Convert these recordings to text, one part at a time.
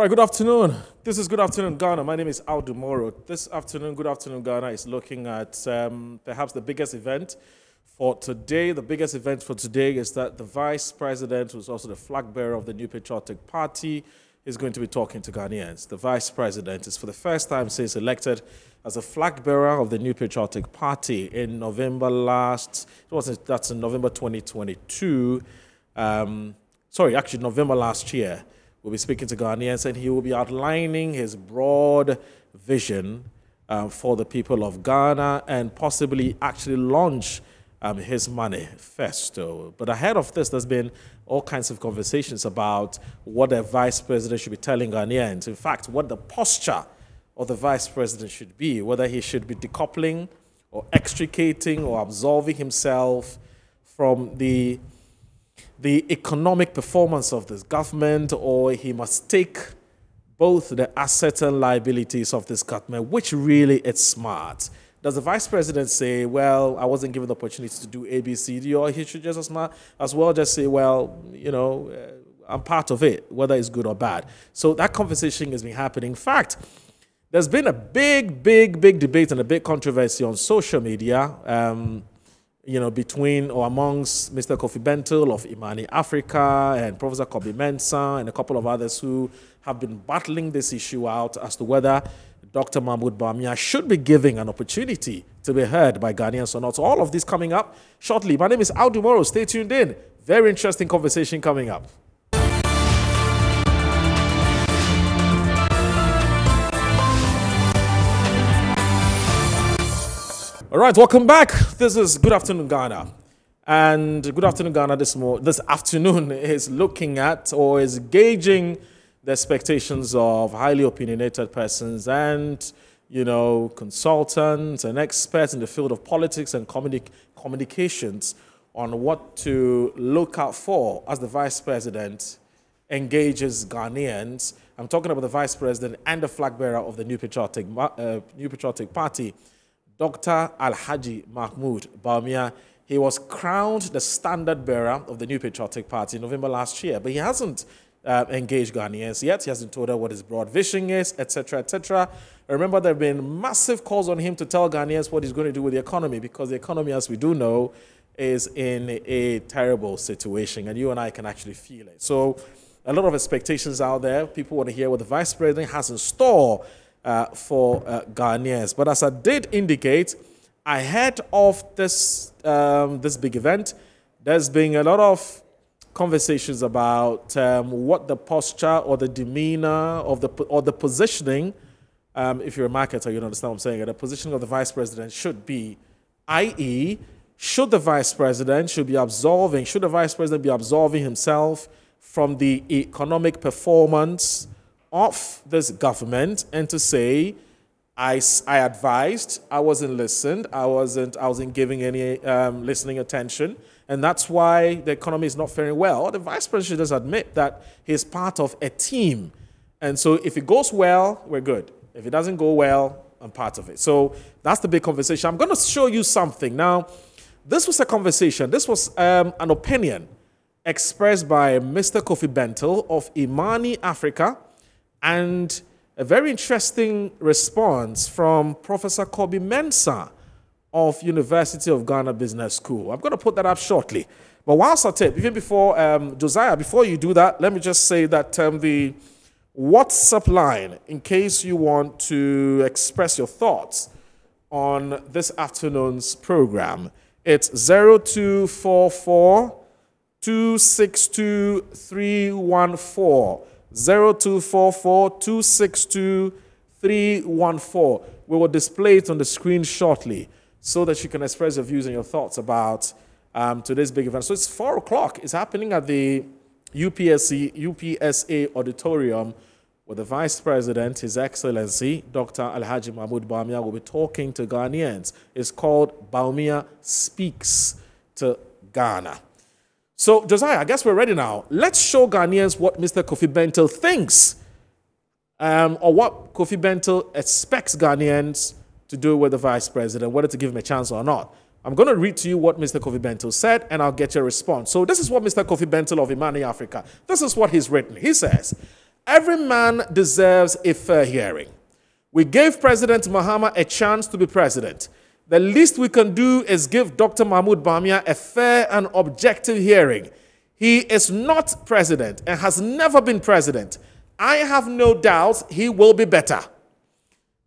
All right, good afternoon. This is Good Afternoon Ghana. My name is Aldo Moro. This afternoon, Good Afternoon Ghana is looking at perhaps the biggest event for today. The biggest event for today is that the Vice President, who's also the flag bearer of the New Patriotic Party, is going to be talking to Ghanaians. The Vice President is for the first time since elected as a flag bearer of the New Patriotic Party in November that's in November 2022. November last year. We'll be speaking to Ghanaians, and he will be outlining his broad vision for the people of Ghana and possibly actually launch his manifesto. But ahead of this, there's been all kinds of conversations about what the vice president should be telling Ghanaians. In fact, what the posture of the vice president should be, whether he should be decoupling or extricating or absolving himself from the economic performance of this government, or he must take both the assets and liabilities of this government, which really is smart. Does the vice president say, well, I wasn't given the opportunity to do A, B, C, D, or he should just as well just say, well, I'm part of it, whether it's good or bad. So that conversation has been happening. In fact, there's been a big debate and a big controversy on social media, between or amongst Mr. Kofi Bentil of Imani Africa and Professor Kobi Mensah and a couple of others who have been battling this issue out as to whether Dr. Mahmoud Bawumia should be given an opportunity to be heard by Ghanaians or not. So all of this coming up shortly. My name is Aldo Moro. Stay tuned in. Very interesting conversation coming up. All right, welcome back. This is Good Afternoon Ghana. And Good Afternoon Ghana this afternoon is looking at or is gauging the expectations of highly opinionated persons and, consultants and experts in the field of politics and communications on what to look out for as the Vice President engages Ghanaians. I'm talking about the Vice President and the flag bearer of the New Patriotic Party, Dr. Alhaji Mahmoud Bawumia. He was crowned the standard bearer of the New Patriotic Party in November last year, but he hasn't engaged Ghanaians yet. He hasn't told her what his broad vision is, etc., etc. Remember, there have been massive calls on him to tell Ghanaians what he's going to do with the economy, because the economy, as we do know, is in a terrible situation, and you and I can actually feel it. So a lot of expectations out there. People want to hear what the Vice President has in store for Ghanaians. But as I did indicate, ahead of this big event, there's been a lot of conversations about what the posture or the demeanor or the positioning, if you're a marketer, you understand what I'm saying, the positioning of the Vice President should be, i.e., should the Vice President be absolving himself from the economic performance of this government, and to say, I advised, I wasn't listened, I wasn't giving any listening attention, and that's why the economy is not faring well. The Vice President should just admit that he's part of a team, and so if it goes well, we're good. If it doesn't go well, I'm part of it. So that's the big conversation. I'm going to show you something now. This was a conversation. This was an opinion expressed by Mr. Kofi Bentil of Imani Africa, and a very interesting response from Professor Kobi Mensah of University of Ghana Business School. I'm going to put that up shortly. But whilst I tape, even before, Josiah, before you do that, let me just say that the WhatsApp line, in case you want to express your thoughts on this afternoon's program, it's 0244 262 314. 0244-262-314. We will display it on the screen shortly so that you can express your views and your thoughts about today's big event. So it's 4 o'clock. It's happening at the UPSA Auditorium, where the Vice President, His Excellency, Dr. Alhaji Mahmoud Bawumia, will be talking to Ghanaians. It's called Bawumia Speaks to Ghana. So, Josiah, I guess we're ready now. Let's show Ghanaians what Mr. Kofi Bentil thinks, or what Kofi Bentil expects Ghanaians to do with the Vice President, whether to give him a chance or not. I'm going to read to you what Mr. Kofi Bentil said, and I'll get your response. So this is what Mr. Kofi Bentil of Imani Africa, this is what he's written. He says, every man deserves a fair hearing. We gave President Mahama a chance to be president. The least we can do is give Dr. Mahmoud Bawumia a fair and objective hearing. He is not president and has never been president. I have no doubt he will be better.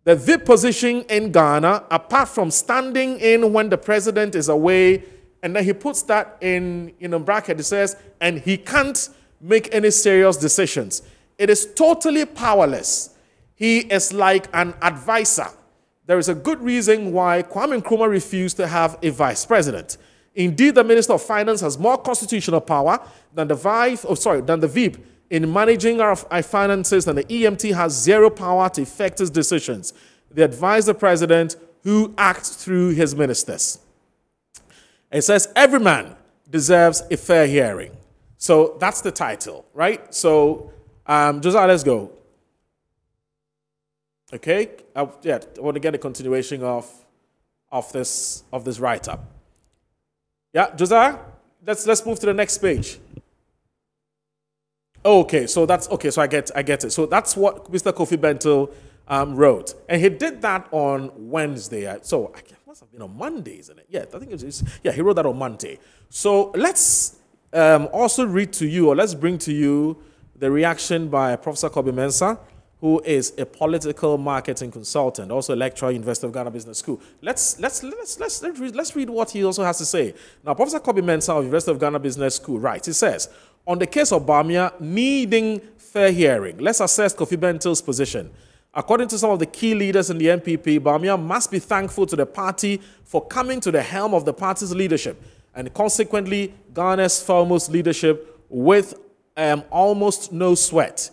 The VIP position in Ghana, apart from standing in when the president is away, and then he puts that in bracket, it says, and he can't make any serious decisions. It is totally powerless. He is like an advisor. There is a good reason why Kwame Nkrumah refused to have a vice president. Indeed, the Minister of Finance has more constitutional power than the VIP in managing our finances, and the EMT has zero power to effect his decisions. They advise the president, who acts through his ministers. It says every man deserves a fair hearing. So that's the title, right? So, Josiah, let's go. Okay, I want to get a continuation of this write-up. Yeah, Josiah, let's move to the next page. Okay, so that's okay. So I get it. So that's what Mr. Kofi Bento wrote, and he did that on Wednesday. So it must have been on Monday, isn't it? Yeah, I think he wrote that on Monday. So let's also read to you, or let's bring to you the reaction by Professor Kobe Mensah, who is a political marketing consultant, also a lecturer at University of Ghana Business School. Let's read what he also has to say. Now, Professor Kobe Mensah of University of Ghana Business School writes, he says, on the case of Bawumia needing fair hearing, let's assess Kofi Bento's position. According to some of the key leaders in the NPP, Bawumia must be thankful to the party for coming to the helm of the party's leadership, and consequently Ghana's foremost leadership with almost no sweat.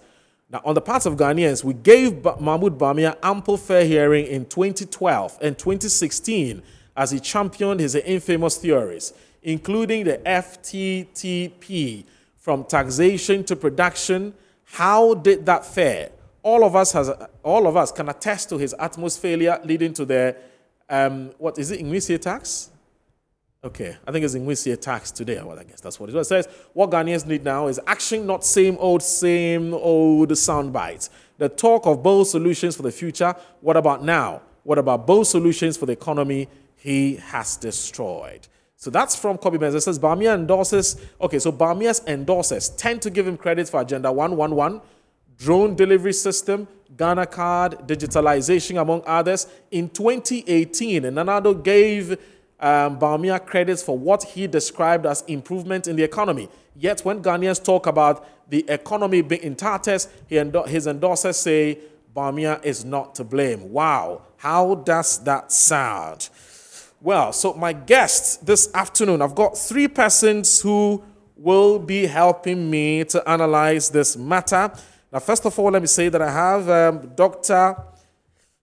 Now, on the part of Ghanaians, we gave Mahmoud Bawumia ample fair hearing in 2012 and 2016 as he championed his infamous theories, including the FTTP, from taxation to production. How did that fare? All of us can attest to his utmost failure, leading to the what is it, Ingwisia tax? Okay, I think it's Ingwisia tax today. Well, I guess that's what it says. What Ghanaians need now is action, not same old sound bites. The talk of bold solutions for the future. What about now? What about bold solutions for the economy he has destroyed? So that's from Kobe Mensah. It says Bawumia endorses. Okay, so Bawumia's endorsers tend to give him credit for Agenda 111, drone delivery system, Ghana card, digitalization, among others. In 2018, Nanado gave Bawumia credits for what he described as improvement in the economy. Yet when Ghanaians talk about the economy being in tatters, his endorsers say Bawumia is not to blame. Wow, how does that sound? Well, so my guests this afternoon, I've got three persons who will be helping me to analyze this matter. Now, first of all, let me say that I have Dr.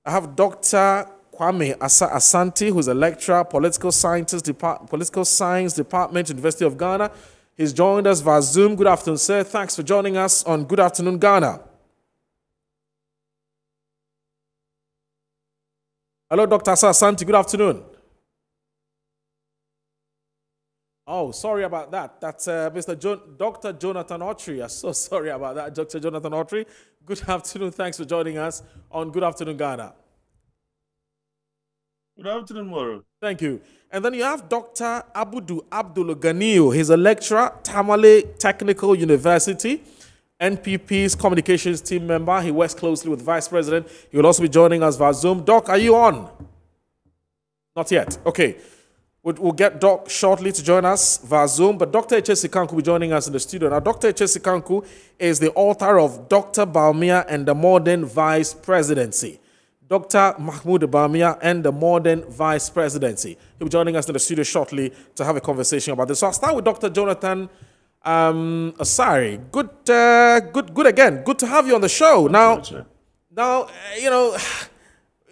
Kwame Asante, who's a lecturer, political science department, University of Ghana. He's joined us via Zoom. Good afternoon, sir. Thanks for joining us on Good Afternoon, Ghana. Hello, Dr. Asante. Good afternoon. Oh, sorry about that. That's Dr. Jonathan Autry. I'm so sorry about that, Dr. Jonathan Autry. Good afternoon. Thanks for joining us on Good Afternoon, Ghana. Good afternoon, Moro. Thank you. And then you have Dr. Abudu Abdul Ganiyu. He's a lecturer, Tamale Technical University, NPP's communications team member. He works closely with Vice President. He will also be joining us via Zoom. Doc, are you on? Not yet. Okay. We'll get Doc shortly to join us via Zoom, but Dr. H.S. Kanku will be joining us in the studio. Now, Dr. H.S. Kanku is the author of Dr. Bawumia and the Modern Vice Presidency. Dr. Mahmoud Bawumia and the Modern Vice Presidency. He'll be joining us in the studio shortly to have a conversation about this. So I'll start with Dr. Jonathan Asari. Good again. Good to have you on the show. Now,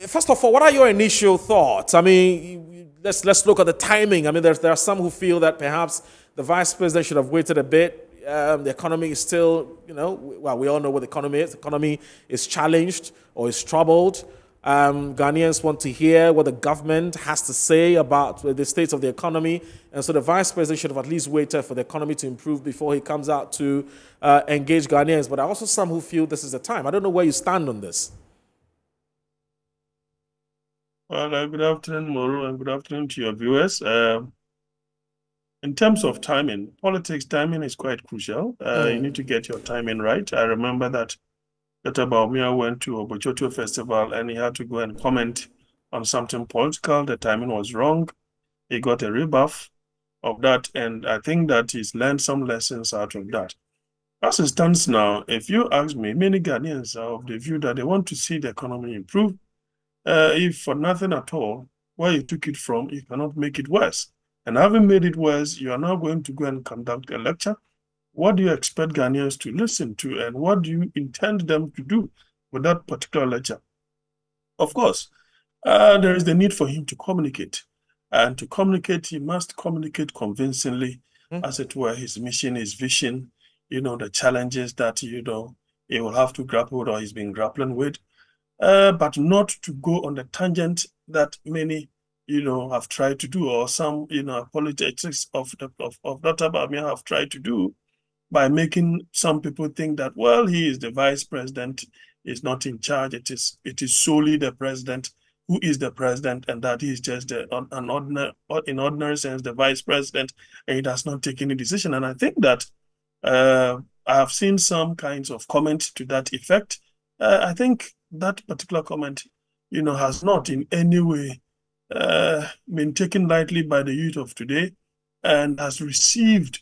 first of all, what are your initial thoughts? I mean, let's look at the timing. I mean, there are some who feel that perhaps the vice president should have waited a bit. The economy is still, well, we all know what the economy is. The economy is challenged or is troubled. Ghanaians want to hear what the government has to say about the state of the economy. And so the vice president should have at least waited for the economy to improve before he comes out to engage Ghanaians. But there are also some who feel this is the time. I don't know where you stand on this. Well, good afternoon, Moro, and good afternoon to your viewers. In terms of timing, politics timing is quite crucial. You need to get your timing right. I remember that Dr. Bawumia went to a Bochoto festival and he had to go and comment on something political. The timing was wrong. He got a rebuff of that, and I think that he's learned some lessons out of that. As it stands now, if you ask me, many Ghanaians are of the view that they want to see the economy improve. If for nothing at all, where you took it from, you cannot make it worse. And having made it worse, you are now going to go and conduct a lecture. What do you expect Ghanaians to listen to, and what do you intend them to do with that particular lecture? Of course, there is the need for him to communicate. And to communicate, he must communicate convincingly, as it were, his mission, his vision, the challenges that, he will have to grapple with or he's been grappling with. But not to go on the tangent that many, have tried to do, or some, politics of Dr. Bawumia have tried to do, by making some people think that, well, he is the vice president, is not in charge. It is solely the president who is the president, and that he is just in ordinary sense the vice president, and he does not take any decision. And I think that I have seen some kinds of comment to that effect. I think that particular comment, has not in any way been taken lightly by the youth of today, and has received,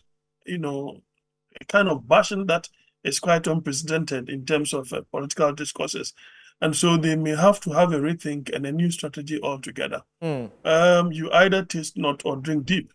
a kind of bashing that is quite unprecedented in terms of political discourses. And so they may have to have a rethink and a new strategy altogether. You either taste not or drink deep.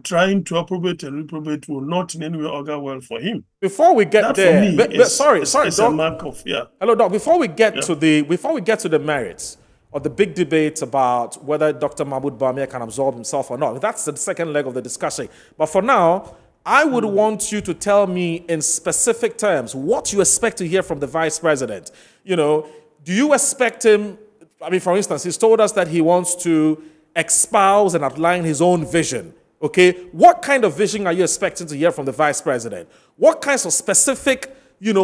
Trying to approbate and reprobate will not in any way augur well for him. Before we get there, sorry, Doc. A mark of, Hello, Doc. Before we get to the merits or the big debate about whether Dr. Mahmoud Bawumia can absorb himself or not, that's the second leg of the discussion. But for now, I would want you to tell me in specific terms what you expect to hear from the vice president. Do you expect him? I mean, for instance, he's told us that he wants to espouse and outline his own vision. Okay, what kind of vision are you expecting to hear from the vice president? What kinds of specific,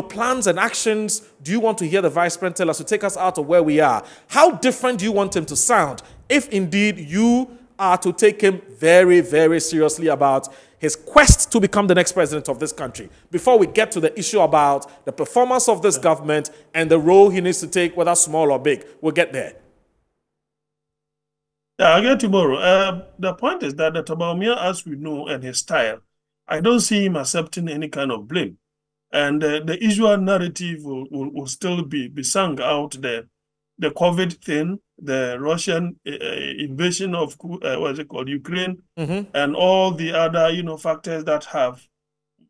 plans and actions do you want to hear the vice president tell us to take us out of where we are? How different do you want him to sound if indeed you are to take him very, very seriously about his quest to become the next president of this country? Before we get to the issue about the performance of this government and the role he needs to take, whether small or big, we'll get there. Yeah, I'll get tomorrow. The point is that Dr. Bawumia, as we know, and his style, I don't see him accepting any kind of blame. And the usual narrative will still be sung out there. The COVID thing, the Russian invasion of, Ukraine, and all the other, factors that have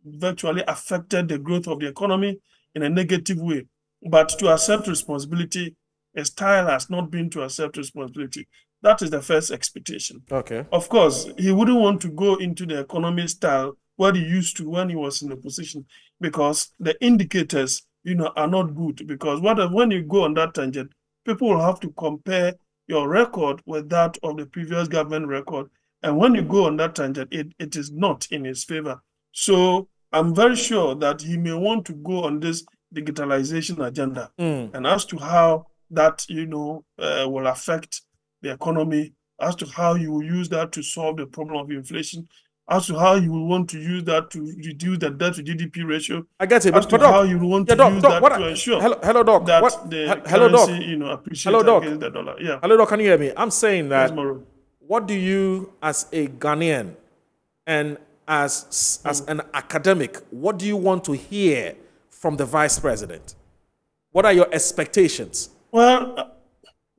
virtually affected the growth of the economy in a negative way. But to accept responsibility, his style has not been to accept responsibility. That is the first expectation. Okay. Of course, he wouldn't want to go into the economy style what he used to when he was in the position, because the indicators, are not good. Because when you go on that tangent, people will have to compare your record with that of the previous government record. And when you go on that tangent, it is not in his favor. So I'm very sure that he may want to go on this digitalization agenda. And as to how that, will affect the economy, as to how you will use that to solve the problem of inflation, as to how you will want to use that to reduce the debt to GDP ratio. I get it, but Doc, how you will want to use that to ensure hello, Doc. that the currency, appreciates against the dollar. Yeah. Hello, Doc. Can you hear me? I'm saying that. Yes, what do you, as a Ghanaian and as an academic, what do you want to hear from the vice president? What are your expectations? Well,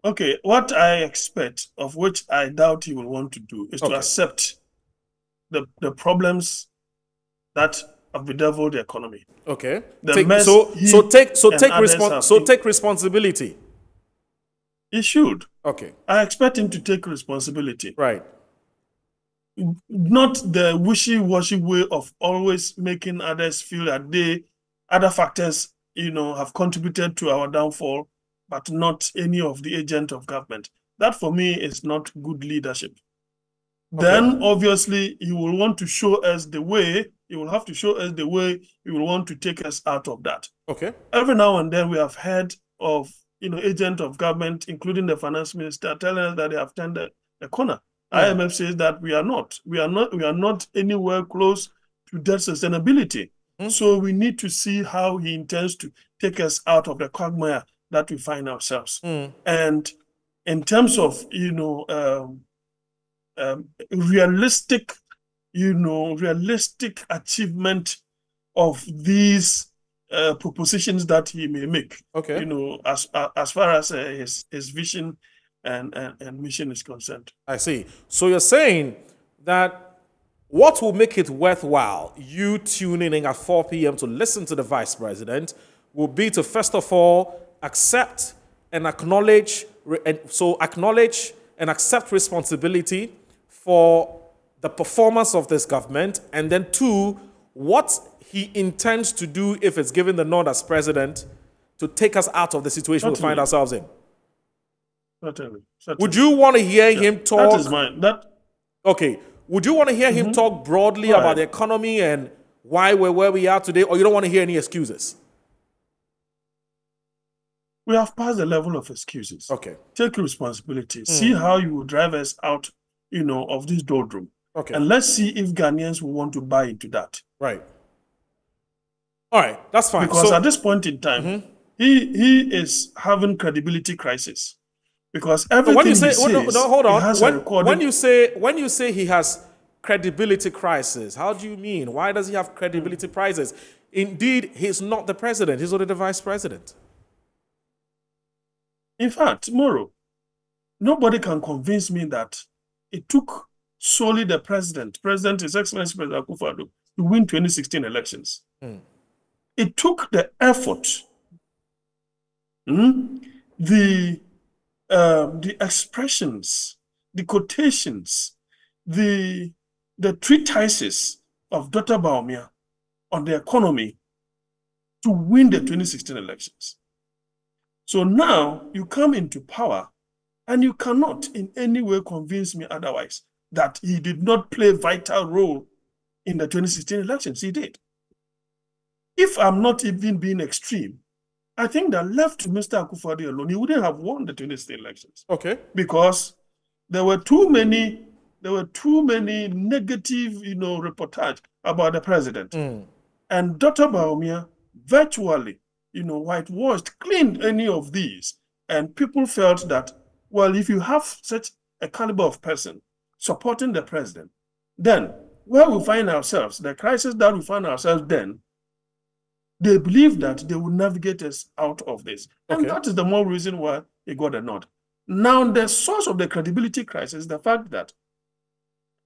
okay, what I expect, of which I doubt he will want to do, is to accept the problems that have bedeviled the economy. Okay. Take responsibility. He should. Okay. I expect him to take responsibility. Right. Not the wishy-washy way of always making others feel that other factors, have contributed to our downfall, but not any of the agent of government. That for me is not good leadership. Okay. Then obviously he will want to show us the way, he will have to show us the way he will want to take us out of that. Okay. Every now and then we have heard of agent of government, including the finance minister, telling us that they have turned the corner. IMF says that we are not anywhere close to debt sustainability. So we need to see how he intends to take us out of the quagmire that we find ourselves. And in terms of realistic achievement of these propositions that he may make. Okay. As far as his vision and mission is concerned. I see. So you're saying that what will make it worthwhile, you tuning in at 4 p.m. to listen to the Vice President, will be to first of all accept and acknowledge and accept responsibility for the performance of this government, and then 2, what he intends to do if it's given the nod as president to take us out of the situation we find ourselves in. Certainly. Would you want to hear him talk? That is mine. Okay. Would you want to hear him talk broadly about the economy and why we're where we are today, or you don't want to hear any excuses? We have passed the level of excuses. Okay. Take responsibility. See how you will drive us out, of this doldrum. Okay. And let's see if Ghanaians will want to buy into that. Right. All right. That's fine. Because at this point in time, he is having credibility crisis. Because everything when you say, he says, hold on. has a recording. When you say he has credibility crisis, how do you mean? Why does he have credibility crisis? Indeed, he's not the president. He's only the vice president. In fact, tomorrow, nobody can convince me that it took solely the president, His Excellency President Akufo-Addo, to win 2016 elections. It took the effort, the expressions, the quotations, the treatises of Dr. Bawumia on the economy to win the 2016 elections. So now you come into power and you cannot in any way convince me otherwise that he did not play a vital role in the 2016 elections. He did. If I'm not even being extreme, I think that left to Mr. Akufo-Addo alone, he wouldn't have won the 2016 elections. Okay. Because there were too many negative, reportage about the president. And Dr. Bawumia virtually, whitewashed, cleaned any of these. And people felt that, well, if you have such a caliber of person supporting the president, then where we find ourselves, the crisis that we find ourselves then, they believe that they will navigate us out of this. Okay. And that is the more reason why he got a nod. Now, the source of the credibility crisis is the fact that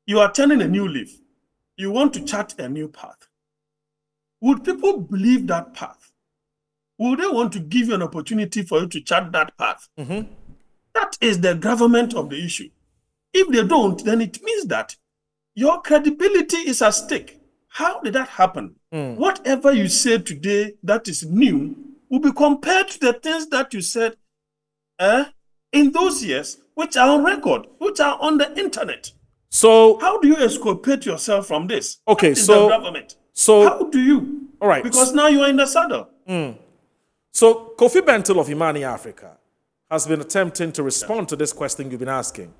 you are turning a new leaf. You want to chart a new path. Would people believe that path? Would they want to give you an opportunity for you to chart that path? That is the gravamen of the issue. If they don't, then it means that your credibility is at stake. How did that happen? Whatever you say today that is new will be compared to the things that you said in those years, which are on record, which are on the internet. So how do you exculpate yourself from this? Okay, so the government. So how do you? All right. Because now you are in the saddle. So Kofi Bentil of Imani Africa has been attempting to respond to this question you've been asking,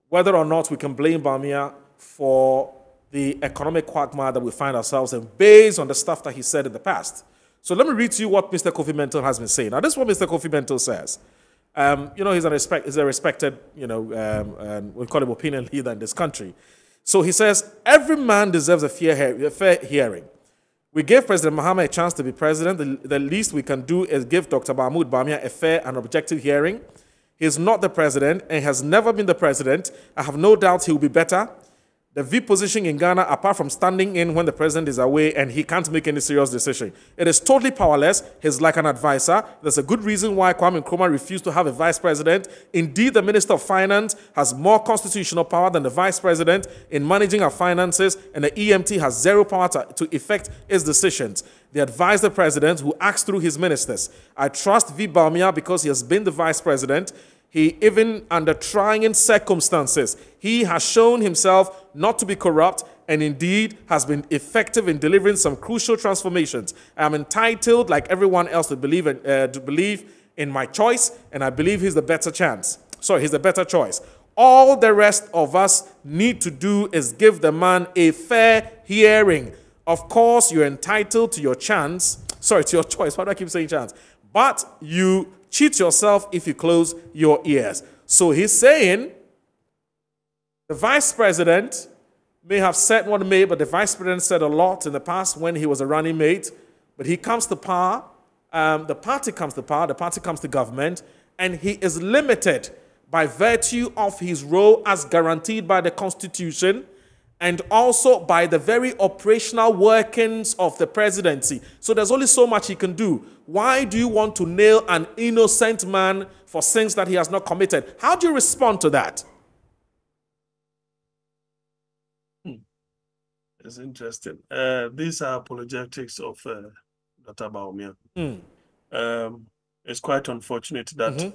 whether or not we can blame Bawumia for the economic quagmire that we find ourselves in based on the stuff that he said in the past. So let me read to you what Mr. Kofi Bentil has been saying. Now, this is what Mr. Kofi Bentil says. He's a respected, we call him opinion leader in this country. So he says, every man deserves a fair hearing. We gave President Mahama a chance to be president. The least we can do is give Dr. Mahmoud Bawumia a fair and objective hearing. He is not the president and has never been the president. I have no doubt he will be better. The V position in Ghana, apart from standing in when the president is away and he can't make any serious decision, it is totally powerless. He's like an advisor. There's a good reason why Kwame Nkrumah refused to have a vice president. Indeed, the Minister of Finance has more constitutional power than the vice president in managing our finances, and the EMT has zero power to effect its decisions. They advise the president, who acts through his ministers. I trust V. Bawumia because he has been the vice president. He, even under trying circumstances, he has shown himself not to be corrupt and indeed has been effective in delivering some crucial transformations. I am entitled, like everyone else, to believe in my choice, and I believe he's the better he's the better choice. All the rest of us need to do is give the man a fair hearing. Of course, you're entitled to your choice. Why do I keep saying chance? But you cheat yourself if you close your ears. So he's saying the vice president may have said what he may, but the vice president said a lot in the past when he was a running mate. But he comes to power, the party comes to power, the party comes to government, and he is limited by virtue of his role as guaranteed by the Constitution and also by the very operational workings of the presidency. So there's only so much he can do. Why do you want to nail an innocent man for sins that he has not committed? How do you respond to that? It's interesting. These are apologetics of Dr. Bawumia. It's quite unfortunate that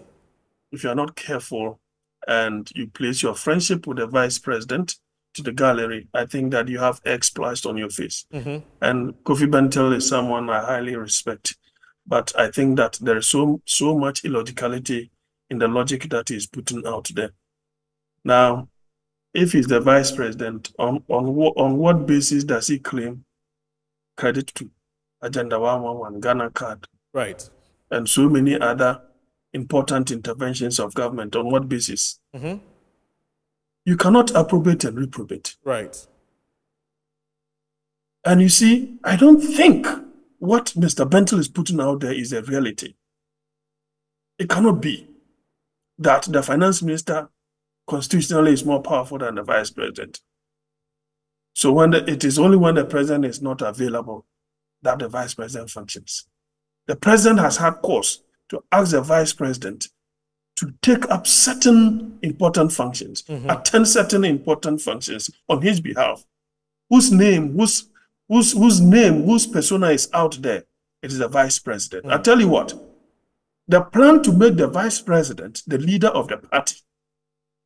if you are not careful and you place your friendship with the vice president to the gallery, I think that you have egg splashed on your face. And Kofi Bentel is someone I highly respect. But I think that there is so much illogicality in the logic that he's putting out there. Now, if he's the vice president, on what basis does he claim credit to Agenda 111, Ghana Card, right, and so many other important interventions of government? On what basis? You cannot approbate and reprobate. Right. And you see, I don't think what Mr. Bentel is putting out there is a reality. It cannot be that the finance minister constitutionally is more powerful than the vice president. So it is only when the president is not available that the vice president functions. The president has had cause to ask the vice president to take up certain important functions, attend certain important functions on his behalf, whose persona is out there. It is the vice president. I tell you what, the plan to make the vice president the leader of the party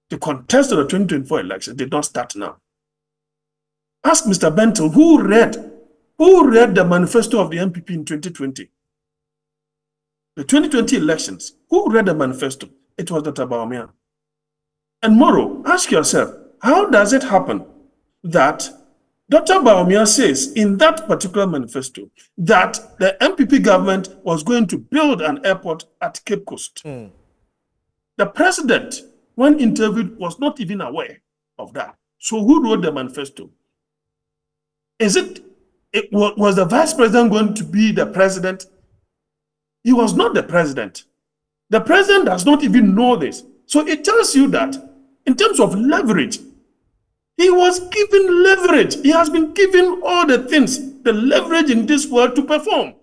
to contest the 2024 election did not start now. Ask Mr. Bentel, who read the manifesto of the MPP in 2020? The 2020 elections, who read the manifesto? It was Dr. Bawumia. And Moro, ask yourself, how does it happen that Dr. Bawumia says in that particular manifesto that the MPP government was going to build an airport at Cape Coast? The president, when interviewed, was not even aware of that. So who wrote the manifesto? Was the vice president going to be the president? He was not the president. The president does not even know this. So it tells you that in terms of leverage, he was given leverage. He has been given all the things, the leverage in this world to perform,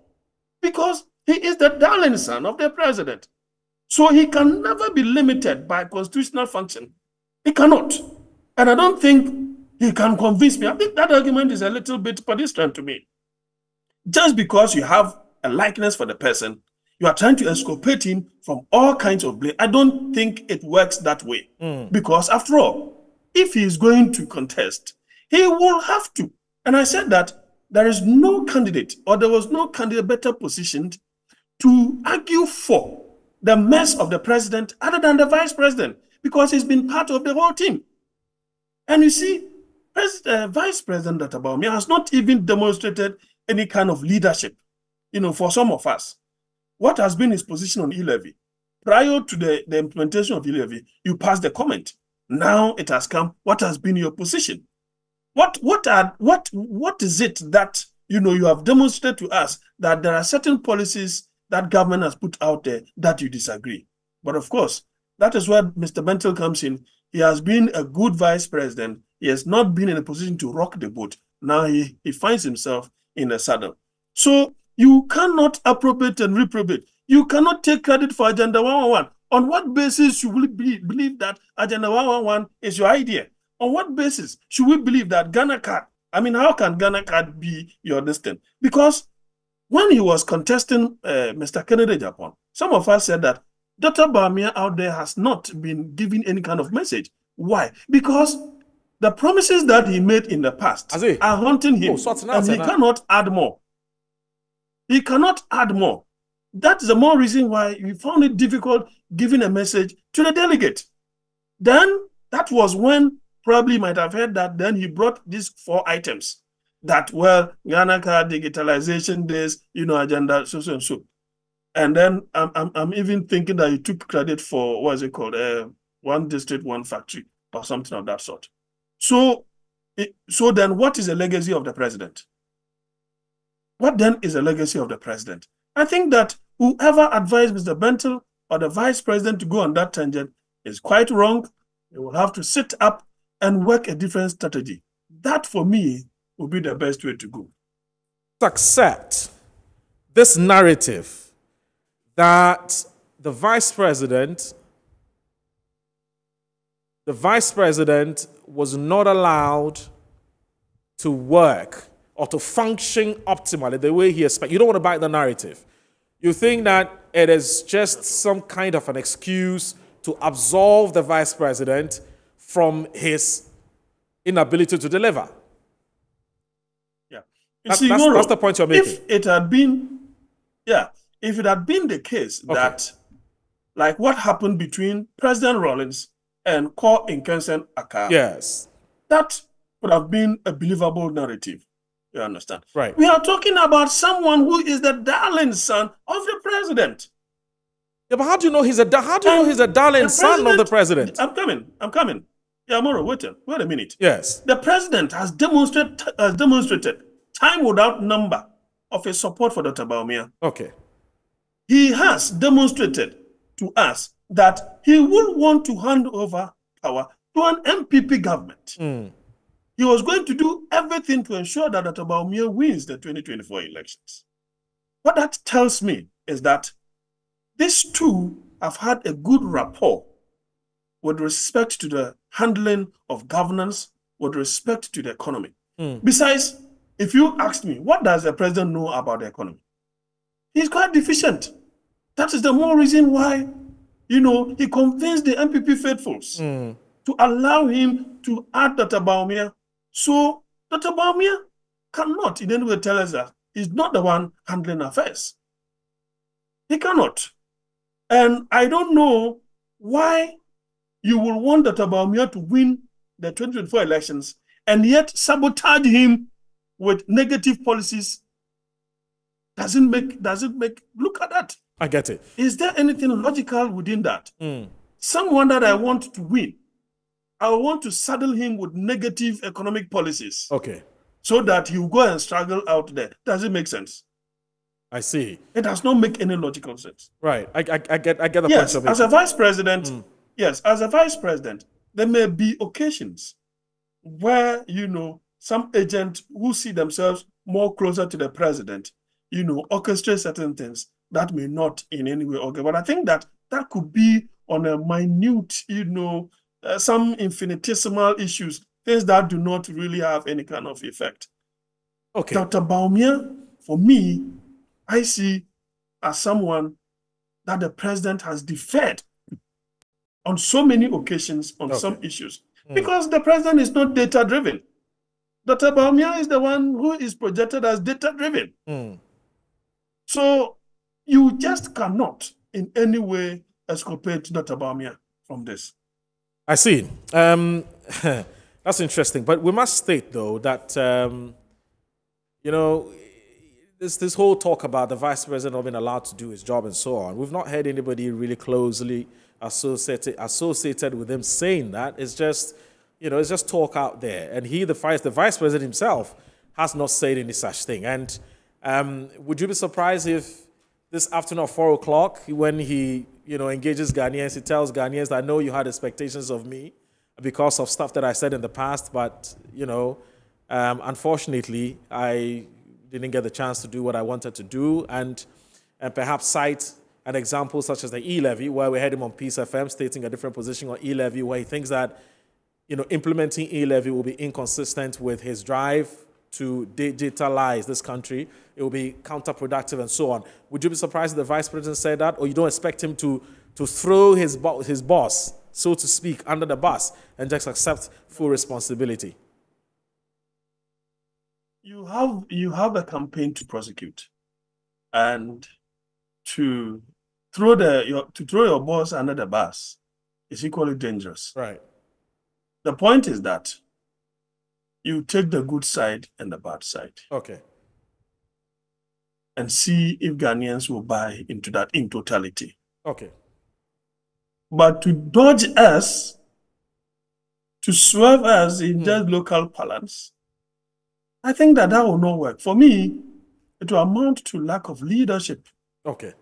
because he is the darling son of the president. So he can never be limited by constitutional function. He cannot. And I don't think he can convince me. I think that argument is a little bit pedestrian to me. Just because you have a likeness for the person, you are trying to exculpate him from all kinds of blame. I don't think it works that way. Because after all, if he is going to contest, he will have to. And I said that there is no candidate, or there was no candidate better positioned to argue for the mess of the president other than the vice president, because he's been part of the whole team. And you see, Vice President Dr. Bawumia has not even demonstrated any kind of leadership, for some of us. What has been his position on e-levy? Prior to the implementation of e-levy, you passed the comment. Now it has come. What has been your position? What is it that you have demonstrated to us that there are certain policies that government has put out there that you disagree? But of course, that is where Mr. Bentel comes in. He has been a good vice president. He has not been in a position to rock the boat. Now he finds himself in the saddle. So you cannot appropriate and reprobate. You cannot take credit for Agenda 111. On what basis should we believe that Agenda 111 is your idea? On what basis should we believe that Ghana Card, I mean, how can Ghana Card be your destiny? Because when he was contesting Mr. Kennedy Japan, some of us said that Dr. Bawumia out there has not been giving any kind of message. Why? Because the promises that he made in the past are haunting him, and he cannot add more. He cannot add more. That's the more reason why we found it difficult giving a message to the delegate. Then that was when probably you might have heard that then he brought these 4 items that, well, Ghana Card, digitalization, this, agenda, so and so. And then I'm even thinking that he took credit for, what is it called, one district, one factory, or something of that sort. So then what is the legacy of the president? What then is the legacy of the president? I think that whoever advised Mr. Bentel or the vice president to go on that tangent is quite wrong. They will have to sit up and work a different strategy. That, for me, would be the best way to go. Accept this narrative that the vice president was not allowed to work or to function optimally the way he expected. You don't want to buy the narrative. You think that it is just some kind of an excuse to absolve the vice president from his inability to deliver. Yeah. That's the point you're making. If it had been, if it had been the case that, like what happened between President Rawlings and Kor Inkensen Aka, yes, that would have been a believable narrative. You understand? Right. We are talking about someone who is the darling son of the president. Yeah, but how do you know he's a darling son of the president? I'm coming. Yeah, Moro, wait a minute. Yes. The president has demonstrated time without number of his support for Dr. Bawumia. Okay. He has demonstrated to us that he will want to hand over power to an MPP government. He was going to do everything to ensure that Dr. Bawumia wins the 2024 elections. What that tells me is that these two have had a good rapport with respect to the handling of governance, with respect to the economy. Besides, if you ask me, what does the president know about the economy? He's quite deficient. That is the more reason why, he convinced the MPP faithfuls to allow him to add Dr. Bawumia. So Dr. Bawumia cannot in any way tell us that he's not the one handling affairs. He cannot. And I don't know why you will want Dr. Bawumia to win the 2024 elections and yet sabotage him with negative policies. Doesn't make, look at that. I get it. Is there anything logical within that? Someone that I want to win, I want to saddle him with negative economic policies. Okay. So that he will go and struggle out there. Does it make sense? I see. It does not make any logical sense. Right. I get the point. Yes, as a vice president, there may be occasions where, some agents who see themselves more closer to the president, orchestrate certain things that may not in any way okay. But I think that could be on a minute, some infinitesimal issues, things that do not really have any kind of effect. Okay. Dr. Bawumia, for me, I see as someone that the president has deferred on so many occasions on some issues because the president is not data-driven. Dr. Bawumia is the one who is projected as data-driven. So you just cannot in any way exculpate Dr. Bawumia from this. I see. That's interesting. But we must state, though, that, this whole talk about the vice president not being allowed to do his job and so on, we've not heard anybody really closely associated with him saying that. It's just, it's just talk out there. And the vice president himself has not said any such thing. And would you be surprised if this afternoon at 4 o'clock, when he engages Ghanaians, he tells Ghanaians, I know you had expectations of me. because of stuff that I said in the past, but, unfortunately, I didn't get the chance to do what I wanted to do, and perhaps cite an example such as the e-levy, where we had him on Peace FM stating a different position on e-levy, where he thinks that, implementing e-levy will be inconsistent with his drive to digitalize this country. It will be counterproductive and so on. Would you be surprised if the vice president said that, or you don't expect him to throw his boss, so to speak, under the bus and just accept full responsibility? You have a campaign to prosecute, and to throw your boss under the bus is equally dangerous. Right. The point is that you take the good side and the bad side. Okay. And see if Ghanaians will buy into that in totality. Okay. But to dodge us, to swerve us in just local parlance, I think that will not work. For me, it will amount to lack of leadership. Okay.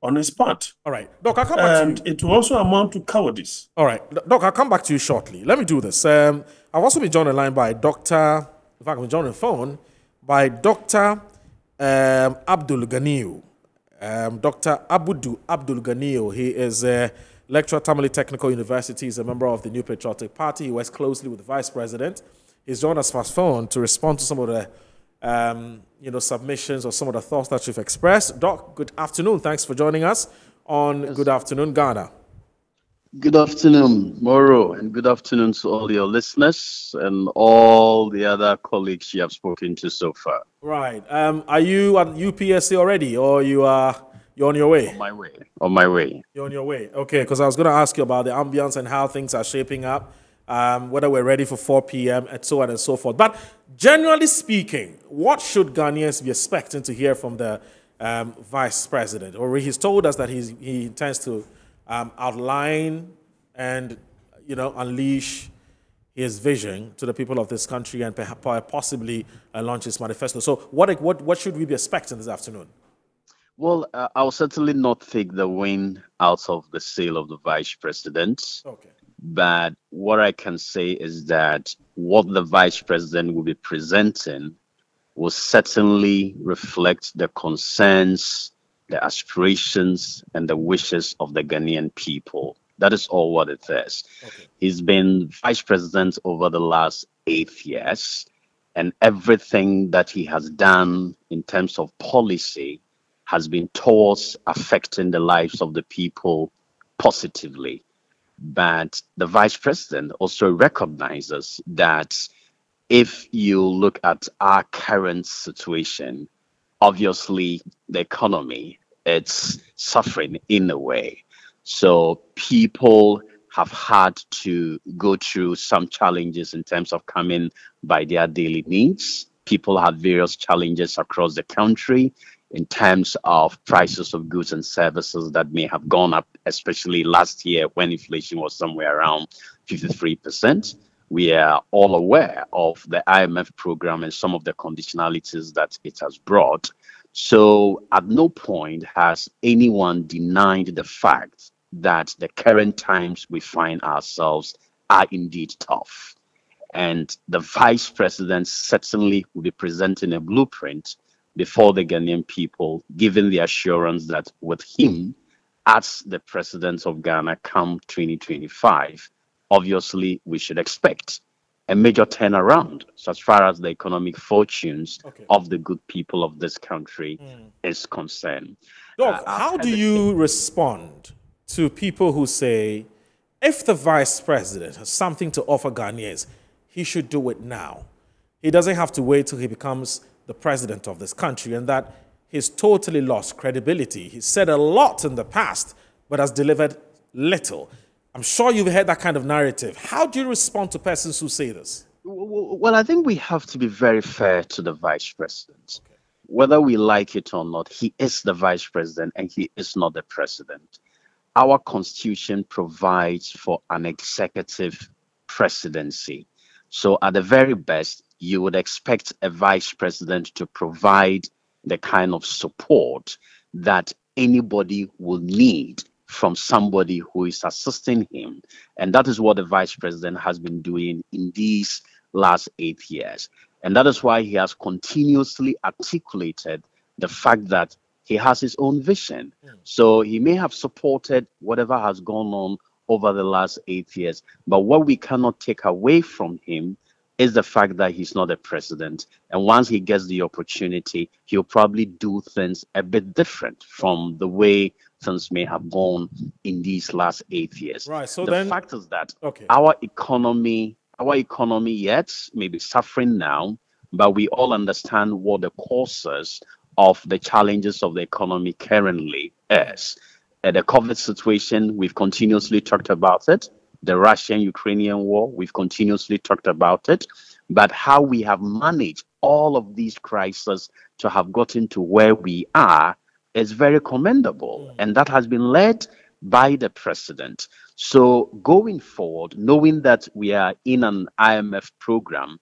On his part. All right. Doc, I'll come back to you. And it will also amount to cowardice. All right. Doc, I'll come back to you shortly. Let me do this. I've also been joined on the line by Dr. In fact, I'm joined on the phone by Dr. Abdul Ganiyu. Dr. Abdul Ganiyu. He is a lecturer at Tamale Technical University. He's a member of the New Patriotic Party. He works closely with the Vice President. He's joined us fast phone to respond to some of the submissions or some of the thoughts that you've expressed. Doc, good afternoon. Thanks for joining us on Good Afternoon, Ghana. Good afternoon, Moro, and good afternoon to all your listeners and all the other colleagues you have spoken to so far. Right. Are you at UPSC already, or you're on your way? On my way. On my way. You're on your way. Okay, because I was going to ask you about the ambience and how things are shaping up. Whether we're ready for 4 p.m. and so on and so forth. But generally speaking, what should Ghanaians be expecting to hear from the Vice President? Or he's told us that he intends to outline and, unleash his vision to the people of this country and possibly launch his manifesto. So what should we be expecting this afternoon? Well, I'll certainly not take the wind out of the sail of the Vice President. Okay. But what I can say is that what the Vice President will be presenting will certainly reflect the concerns, the aspirations, and the wishes of the Ghanaian people. That is all what it is. Okay. He's been Vice President over the last 8 years, and everything that he has done in terms of policy has been towards affecting the lives of the people positively. But the Vice President also recognizes that if you look at our current situation, obviously the economy, it's suffering in a way. So people have had to go through some challenges in terms of coming by their daily needs. People have various challenges across the country in terms of prices of goods and services that may have gone up, especially last year when inflation was somewhere around 53%. We are all aware of the IMF program and some of the conditionalities that it has brought. So at no point has anyone denied the fact that the current times we find ourselves are indeed tough. And the Vice President certainly will be presenting a blueprint before the Ghanaian people, giving the assurance that with him as the President of Ghana come 2025, obviously we should expect a major turnaround so as far as the economic fortunes of the good people of this country is concerned. Doc, how do you respond to people who say, if the Vice President has something to offer Ghanaians, he should do it now? He doesn't have to wait till he becomes the president of this country, and that he's totally lost credibility. He said a lot in the past, but has delivered little. I'm sure you've heard that kind of narrative. How do you respond to persons who say this? Well, I think we have to be very fair to the Vice President. Okay. Whether we like it or not, he is the Vice President and he is not the President. Our Constitution provides for an executive presidency. So at the very best, you would expect a Vice President to provide the kind of support that anybody will need from somebody who is assisting him. And that is what the vice president has been doing in these last 8 years. And that is why he has continuously articulated the fact that he has his own vision. So he may have supported whatever has gone on over the last 8 years, but what we cannot take away from him is the fact that he's not a president. And once he gets the opportunity, he'll probably do things a bit different from the way things may have gone in these last 8 years. Right. So the fact is that okay, our economy yet may be suffering now, but we all understand what the causes of the challenges of the economy currently is. The COVID situation, we've continuously talked about it. The Russian-Ukrainian war, we've continuously talked about it. But how we have managed all of these crises to have gotten to where we are is very commendable. And that has been led by the president. So going forward, knowing that we are in an IMF program,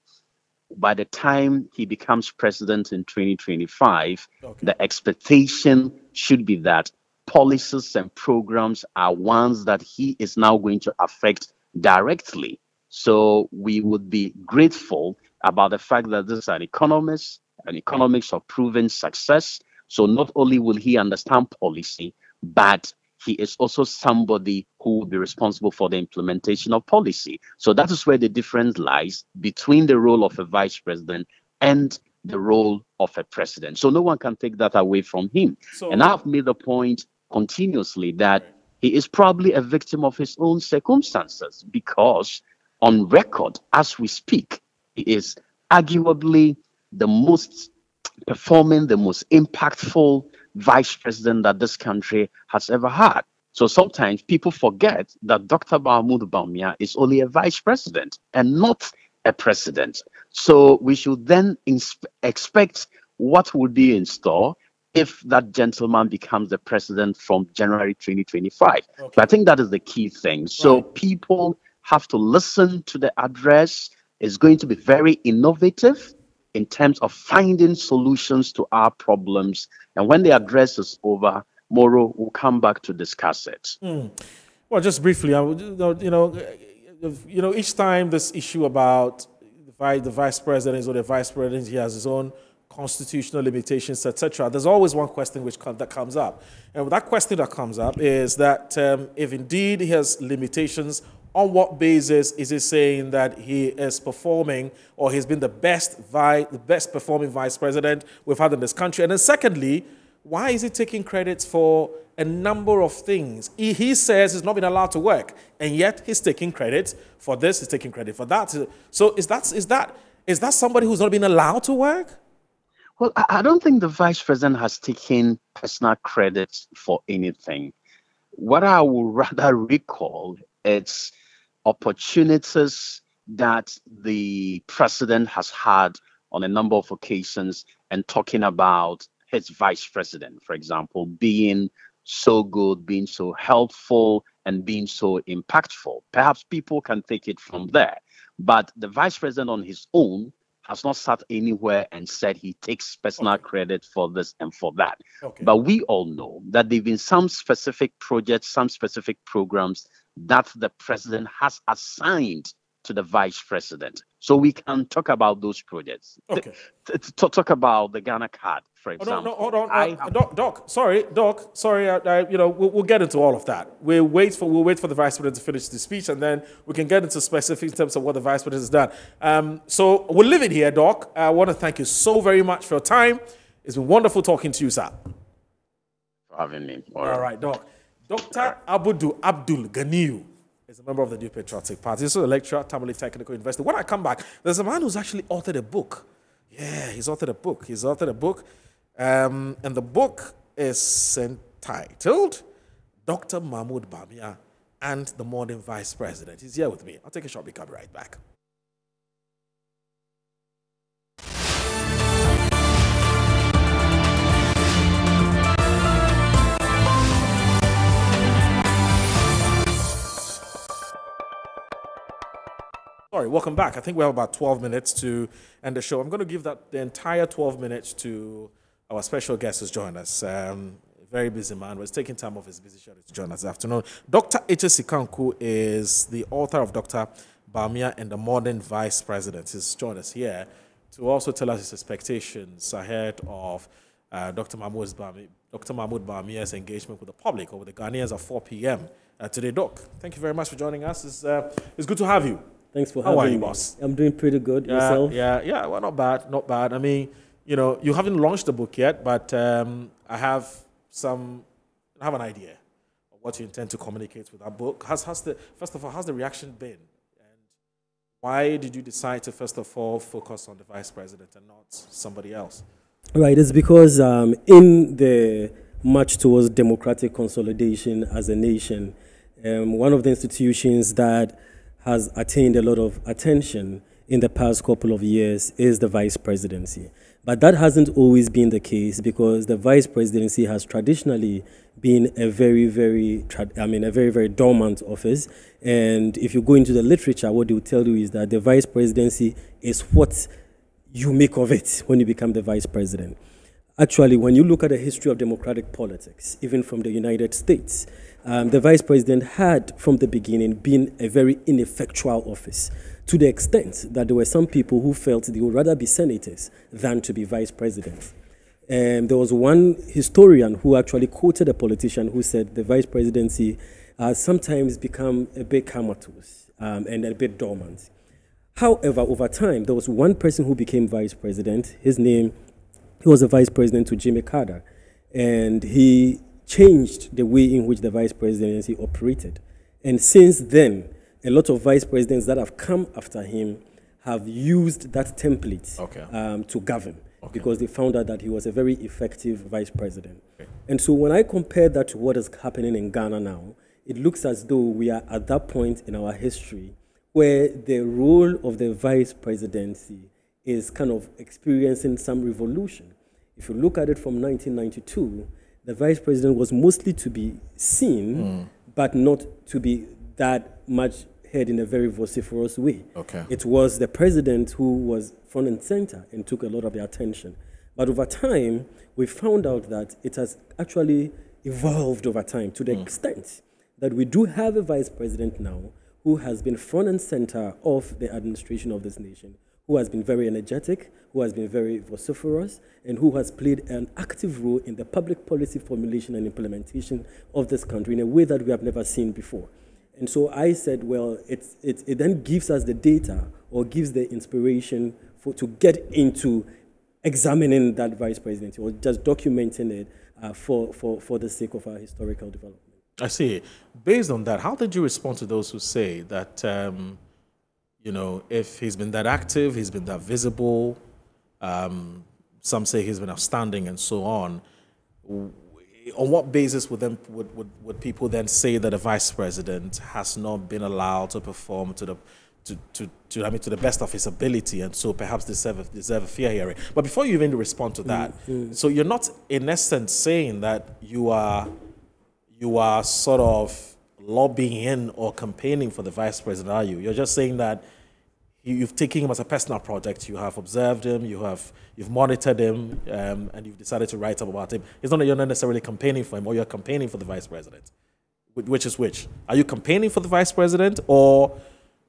by the time he becomes president in 2025, the expectation should be that policies and programs are ones that he is now going to affect directly. So we would be grateful about the fact that this is an economist, and economics of proven success. So not only will he understand policy, but he is also somebody who will be responsible for the implementation of policy. So that is where the difference lies between the role of a vice president and the role of a president. So no one can take that away from him. And I've made the point continuously that he is probably a victim of his own circumstances, because on record, as we speak, he is arguably the most performing, the most impactful vice president that this country has ever had. So sometimes people forget that Dr. Bawumia is only a vice president and not a president. So we should then expect what will be in store if that gentleman becomes the president from January 2025. But I think that is the key thing. So people have to listen to the address. It's going to be very innovative in terms of finding solutions to our problems. And when the address is over, Moro will come back to discuss it. Well, just briefly, each time this issue about the vice president or the vice president, he has his own constitutional limitations, etc. There's always one question that comes up. And that question that comes up is that if indeed he has limitations, on what basis is he saying that he is performing, or he's been the best performing vice president we've had in this country? And then secondly, why is he taking credit for a number of things? He says he's not been allowed to work, and yet he's taking credit for this, he's taking credit for that. So is that somebody who's not been allowed to work? Well, I don't think the vice president has taken personal credit for anything. What I would rather recall, it's opportunities that the president has had on a number of occasions, and talking about his vice president, for example, being so good, being so helpful, and being so impactful. Perhaps people can take it from there. But the vice president on his own has not sat anywhere and said he takes personal credit for this and for that. But we all know that there have been some specific projects, some specific programs that the president has assigned to the vice president. So we can talk about those projects. Talk about the Ghana card, for example. Hold on. Doc, sorry. We'll get into all of that. We'll wait for the vice president to finish the speech, and then we can get into specifics in terms of what the vice president has done. So we'll leave it here, Doc. I want to thank you so very much for your time. It's been wonderful talking to you, sir. For having me. All right, Doc. Dr. Abdul Ganiyu is a member of the New Patriotic Party. He's also a lecturer, Tamale Technical University. When I come back, there's a man who's actually authored a book. Yeah, he's authored a book. And the book is entitled Dr. Mahmoud Bawumia and the Modern Vice President. He's here with me. I'll take a short break. I'll be right back. Sorry, welcome back. I think we have about 12 minutes to end the show. I'm going to give the entire 12 minutes to our special guest who's joined us. very busy man, but he's taking time off his busy schedule to join us this afternoon. Dr. H.S. Sikanku is the author of Dr. Bawumia and the Modern Vice President. He's joined us here to also tell us his expectations ahead of Dr. Mahmoud Bawumia's engagement with the public or with the Ghanaians at 4 p.m. Today. Doc, thank you very much for joining us. It's good to have you. Thanks for having me. How are you, boss? I'm doing pretty good. Yourself? Yeah. Well, not bad. I mean, you haven't launched the book yet, but I have an idea of what you intend to communicate with that book. First of all, how's the reaction been? And why did you decide to, first of all, focus on the vice president and not somebody else? Right, it's because in the march towards democratic consolidation as a nation, one of the institutions that has attained a lot of attention in the past couple of years is the vice presidency. But that hasn't always been the case because the vice presidency has traditionally been a very, very dormant office. And if you go into the literature, what they will tell you is that the vice presidency is what you make of it when you become the vice president. Actually, when you look at the history of democratic politics, even from the United States, the vice president had, from the beginning, been a very ineffectual office, to the extent that there were some people who felt they would rather be senators than to be vice presidents. There was one historian who actually quoted a politician who said the vice presidency sometimes become a bit comatose and a bit dormant. However, over time, there was one person who became vice president. He was a vice president to Jimmy Carter, and he changed the way in which the vice presidency operated. And since then, a lot of vice presidents that have come after him have used that template to govern because they found out that he was a very effective vice president. Okay. And so when I compare that to what is happening in Ghana now, it looks as though we are at that point in our history where the role of the vice presidency is kind of experiencing some revolution. If you look at it from 1992, the vice president was mostly to be seen, but not to be that much heard in a very vociferous way. Okay. It was the president who was front and center and took a lot of the attention. But over time, we found out that it has actually evolved over time to the extent that we do have a vice president now who has been front and center of the administration of this nation, who has been very energetic, who has been very vociferous, and who has played an active role in the public policy formulation and implementation of this country in a way that we have never seen before. And so I said, well, it then gives us the data or gives the inspiration to get into examining that vice presidency or just documenting it for the sake of our historical development. I see. Based on that, how did you respond to those who say that, if he's been that active, he's been that visible, some say he's been outstanding and so on what basis would people then say that a vice president has not been allowed to perform to the best of his ability and so perhaps deserve a fair hearing? But before you even respond to that, so you're not in essence saying that you are sort of lobbying or campaigning for the vice president, are you? You're just saying that you've taken him as a personal project. You have observed him, you've monitored him, and you've decided to write up about him. It's not that you're not necessarily campaigning for him, or you're campaigning for the vice president. Which is which? Are you campaigning for the vice president, or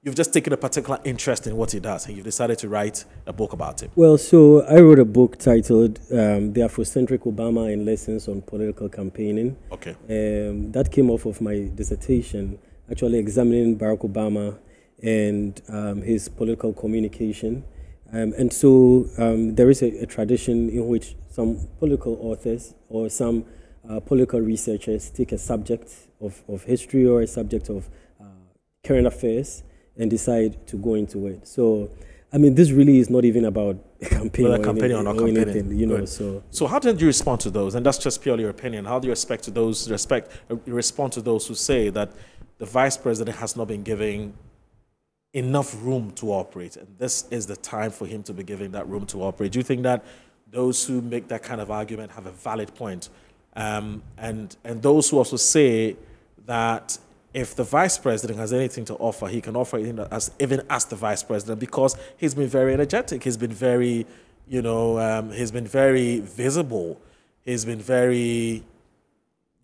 you've just taken a particular interest in what he does, and you've decided to write a book about him? Well, so I wrote a book titled The Afrocentric Obama and Lessons on Political Campaigning. Okay. That came off of my dissertation, actually examining Barack Obama and his political communication. And so there is a tradition in which some political authors or some political researchers take a subject of history or a subject of current affairs and decide to go into it. So, I mean, this really is not even about a campaign or anything, you know. So how did you respond to those? And that's just purely your opinion. How do you respond to those who say that the vice president has not been given enough room to operate, and this is the time for him to be given that room to operate? Do you think that those who make that kind of argument have a valid point? And those who also say that if the vice president has anything to offer, he can offer it even as the vice president, because he's been very energetic, he's been very, he's been very visible, he's been very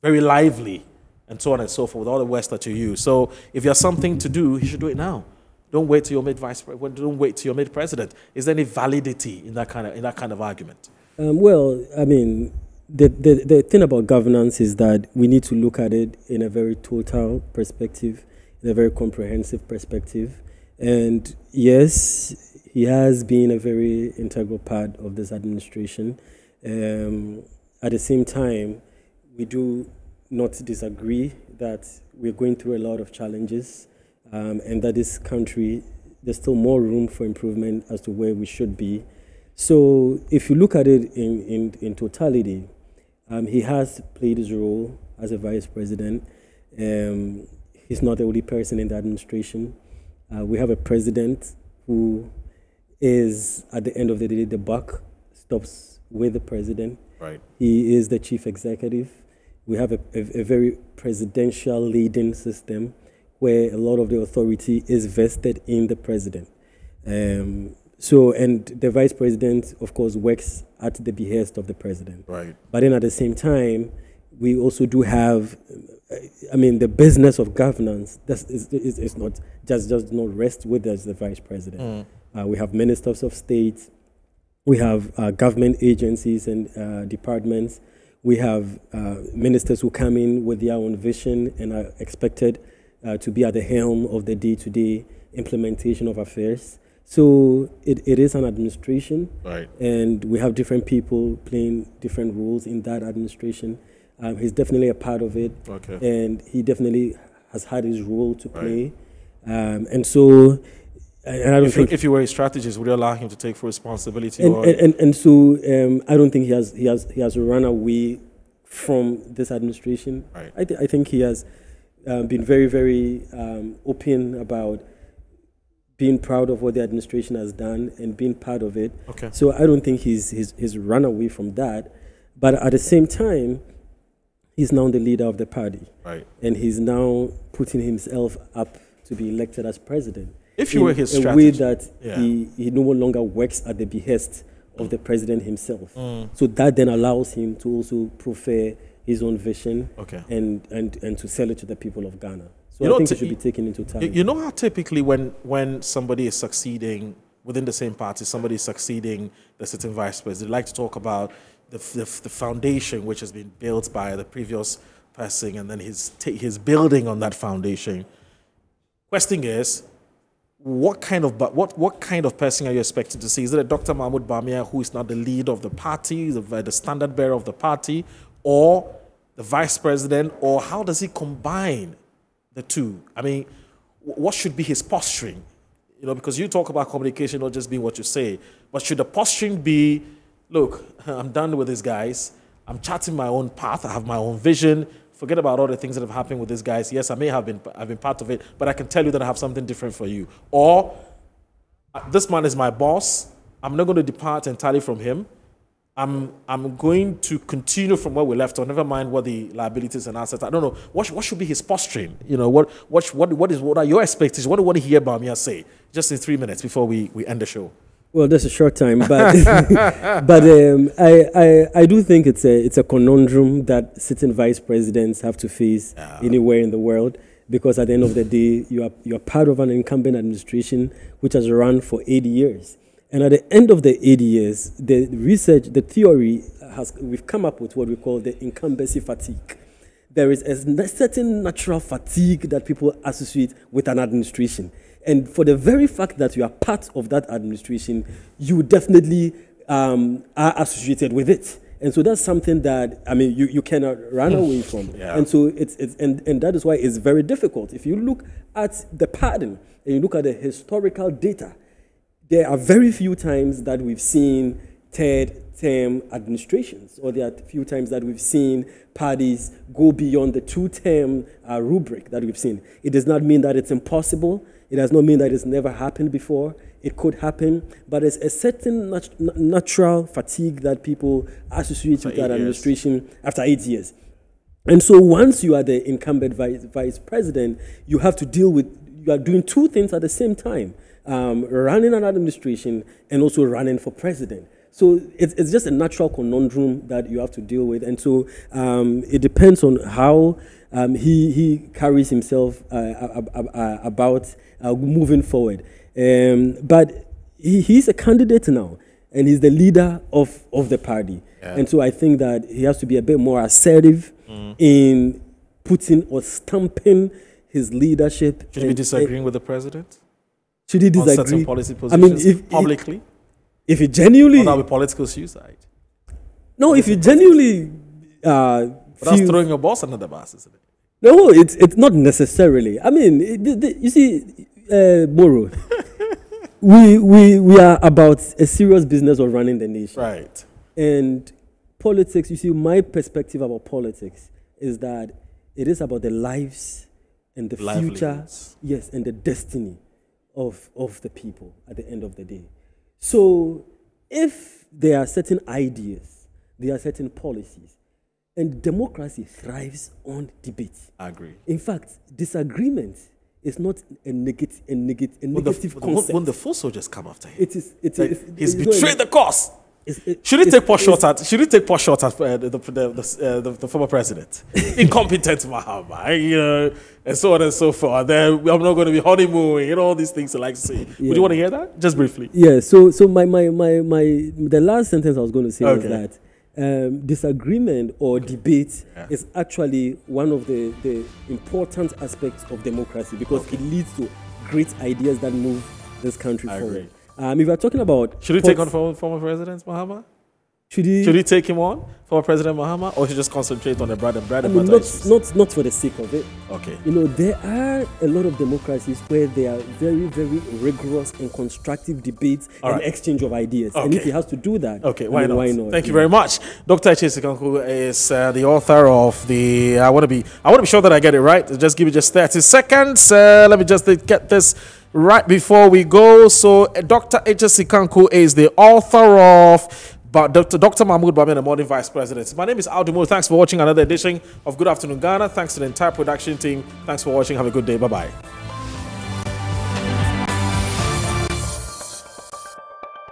very lively, and so on and so forth, all the words that you use. So if you have something to do, you should do it now. Don't wait till you're made vice president. Don't wait till you're made president. Is there any validity in that kind of argument? Well, I mean, the thing about governance is that we need to look at it in a very total perspective, in a very comprehensive perspective. And yes, he has been a very integral part of this administration. At the same time, we do not disagree that we're going through a lot of challenges, and that this country, there's still more room for improvement as to where we should be. So if you look at it in totality, he has played his role as a vice president. He's not the only person in the administration. We have a president who is, at the end of the day, the buck stops with the president. Right. He is the chief executive. We have a very presidential leading system where a lot of the authority is vested in the president. And the vice president, of course, works at the behest of the president. Right. But then at the same time, we also do have, the business of governance is not just not rest with us, the vice president. We have ministers of state. We have government agencies and departments. We have ministers who come in with their own vision and are expected to be at the helm of the day-to-day implementation of affairs. So it is an administration, right, and we have different people playing different roles in that administration. He's definitely a part of it, okay, and he definitely has had his role to play. Right. And so, and I don't think if you were a strategist, would you allow him to take full responsibility? And so, I don't think he has run away from this administration. Right. I think he has been very, very open about being proud of what the administration has done and being part of it. Okay. So I don't think he's run away from that. But at the same time, he's now the leader of the party. Right. And he's now putting himself up to be elected as president. If you were his strategist, a way that he no longer works at the behest of the president himself. So that then allows him to also prefer his own vision, okay, and to sell it to the people of Ghana. So I think it should be taken into account. You know how typically when somebody is succeeding within the same party, somebody is succeeding the sitting vice president, they like to talk about the foundation which has been built by the previous person, and then he's building on that foundation. Question is, what kind of person are you expecting to see? Is it a Dr. Mahmoud Bawumia who is not the leader of the party, the standard bearer of the party, or the vice president, or how does he combine the two? I mean, what should be his posturing? You know, because you talk about communication not just being what you say, but should the posturing be, look, I'm done with these guys. I'm charting my own path. I have my own vision. Forget about all the things that have happened with these guys. Yes, I've been part of it, but I can tell you that I have something different for you. Or this man is my boss. I'm not going to depart entirely from him. I'm going to continue from where we left off. Never mind what the liabilities and assets. I don't know what should be his posturing. You know, what are your expectations? What do you want to hear Bawumia say? Just in 3 minutes before we end the show. Well, that's a short time, but I do think it's a conundrum that sitting vice presidents have to face anywhere in the world, because at the end of the day, you are part of an incumbent administration which has run for 80 years. And at the end of the 80 years, the research, the theory, we've come up with what we call the incumbency fatigue. There is a certain natural fatigue that people associate with an administration. And for the very fact that you are part of that administration, you definitely are associated with it. And so that's something that, you cannot run away from. Yeah. And so and that is why it's very difficult. If you look at the pattern and you look at the historical data, there are very few times that we've seen third-term administrations, or there are few times that we've seen parties go beyond the two-term rubric that we've seen. It does not mean that it's impossible. It does not mean that it's never happened before. It could happen, but it's a certain natural fatigue that people associate with that administration after 8 years. And so once you are the incumbent vice president, you have to you are doing two things at the same time. Running an administration and also running for president. So it's just a natural conundrum that you have to deal with. And so it depends on how he carries himself about moving forward. But he's a candidate now, and he's the leader of the party. Yeah. And so I think that he has to be a bit more assertive in putting or stamping his leadership. Should he be disagreeing with the president? Should he disagree? On certain policy positions publicly? If he genuinely... Or that would be political suicide? No, if he genuinely... But that's throwing your boss under the bus, isn't it? No, it's not necessarily. I mean, you see, Moro, we are about a serious business of running the nation. Right. And politics, you see, my perspective about politics is that it is about the lives and the future, yes, and the destiny of the people at the end of the day. So if there are certain ideas, there are certain policies, and democracy thrives on debate. I agree. In fact, disagreement is not a negative concept. When the full soldiers come after him, he's betrayed the cause. Should he take pot shots at the former president? Incompetent Mahama, and so on and so forth. Then I'm not going to be honeymooning, all these things I like to say. Yeah. Would you want to hear that? Just briefly. Yeah. So the last sentence I was going to say was that disagreement or debate is actually one of the important aspects of democracy, because it leads to great ideas that move this country forward. Agree. If we're talking about... Should he take on former President Mahama? Should he take him on, former President Mahama, or should he just concentrate on the bread and butter issues? Not for the sake of it. Okay. There are a lot of democracies where there are very, very rigorous and constructive debates and exchange of ideas. Okay. And if he has to do that, why not? Thank you very much. Dr. Sikanku is the author of the... I want to be sure that I get it right. Just give me just 30 seconds. Let me just get this right before we go. So Dr. Sikanku is the author of Dr. Mahmoud Bawumia, the modern Vice President. My name is Aldumo. Thanks for watching another edition of Good Afternoon Ghana. Thanks to the entire production team. Thanks for watching. Have a good day. Bye-bye.